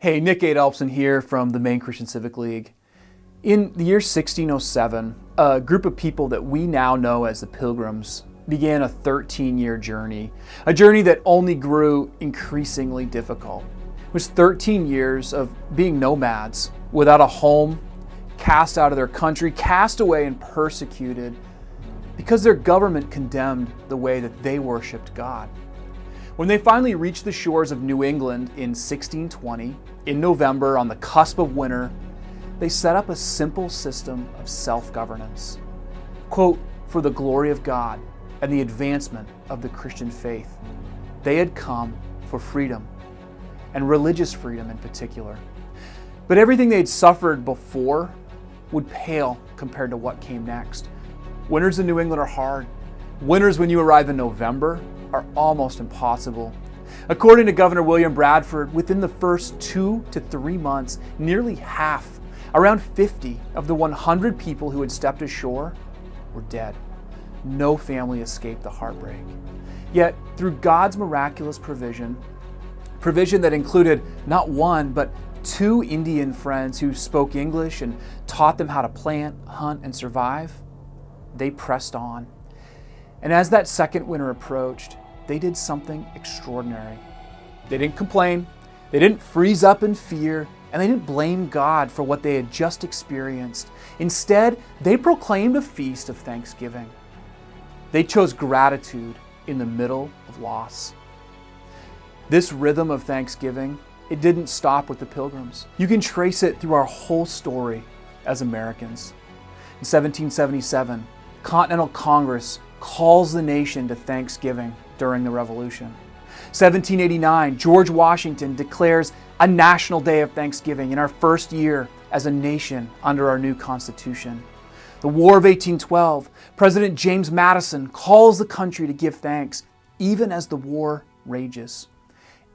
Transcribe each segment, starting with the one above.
Hey, Nick Adolphson here from the Maine Christian Civic League. In the year 1607, a group of people that we now know as the Pilgrims began a 13-year journey, a journey that only grew increasingly difficult. It was 13 years of being nomads, without a home, cast out of their country, cast away and persecuted because their government condemned the way that they worshiped God. When they finally reached the shores of New England in 1620, in November, on the cusp of winter, they set up a simple system of self-governance. Quote, "For the glory of God and the advancement of the Christian faith." They had come for freedom, and religious freedom in particular. But everything they'd suffered before would pale compared to what came next. Winters in New England are hard. Winters when you arrive in November are almost impossible. According to Governor William Bradford, within the first 2 to 3 months, nearly half, around 50 of the 100 people who had stepped ashore were dead. No family escaped the heartbreak. Yet, through God's miraculous provision that included not one, but 2 Indian friends who spoke English and taught them how to plant, hunt, and survive, they pressed on. And as that second winter approached, they did something extraordinary. They didn't complain, they didn't freeze up in fear, and they didn't blame God for what they had just experienced. Instead, they proclaimed a feast of thanksgiving. They chose gratitude in the middle of loss. This rhythm of thanksgiving, it didn't stop with the Pilgrims. You can trace it through our whole story as Americans. In 1777, Continental Congress calls the nation to thanksgiving during the Revolution. 1789, George Washington declares a national day of thanksgiving in our first year as a nation under our new Constitution. The War of 1812, President James Madison calls the country to give thanks even as the war rages.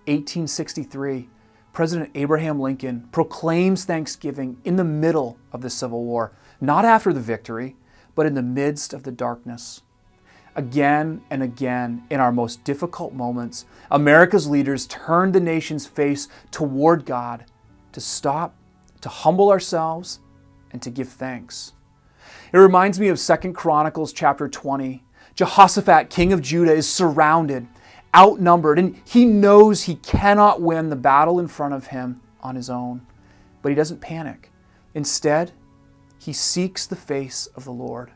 1863, President Abraham Lincoln proclaims Thanksgiving in the middle of the Civil War, not after the victory, but in the midst of the darkness. Again and again, in our most difficult moments, America's leaders turned the nation's face toward God to stop, to humble ourselves, and to give thanks. It reminds me of 2 Chronicles chapter 20. Jehoshaphat, king of Judah, is surrounded, outnumbered, and he knows he cannot win the battle in front of him on his own. But he doesn't panic. Instead, he seeks the face of the Lord.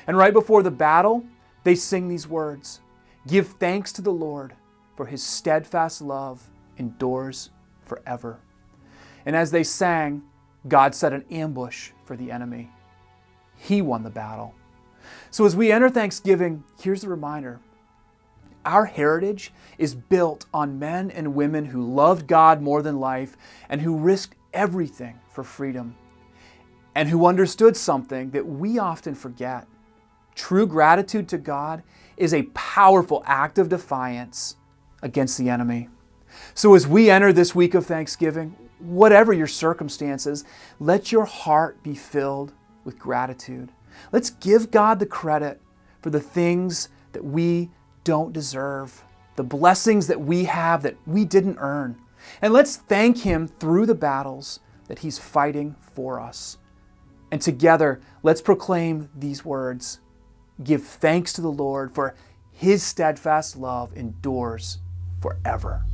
And right before the battle, they sing these words, "Give thanks to the Lord, for his steadfast love endures forever." And as they sang, God set an ambush for the enemy. He won the battle. So as we enter Thanksgiving, here's the reminder. Our heritage is built on men and women who loved God more than life and who risked everything for freedom, and who understood something that we often forget. True gratitude to God is a powerful act of defiance against the enemy. So as we enter this week of Thanksgiving, whatever your circumstances, let your heart be filled with gratitude. Let's give God the credit for the things that we don't deserve, the blessings that we have that we didn't earn. And let's thank Him through the battles that He's fighting for us. And together, let's proclaim these words. Give thanks to the Lord, for His steadfast love endures forever.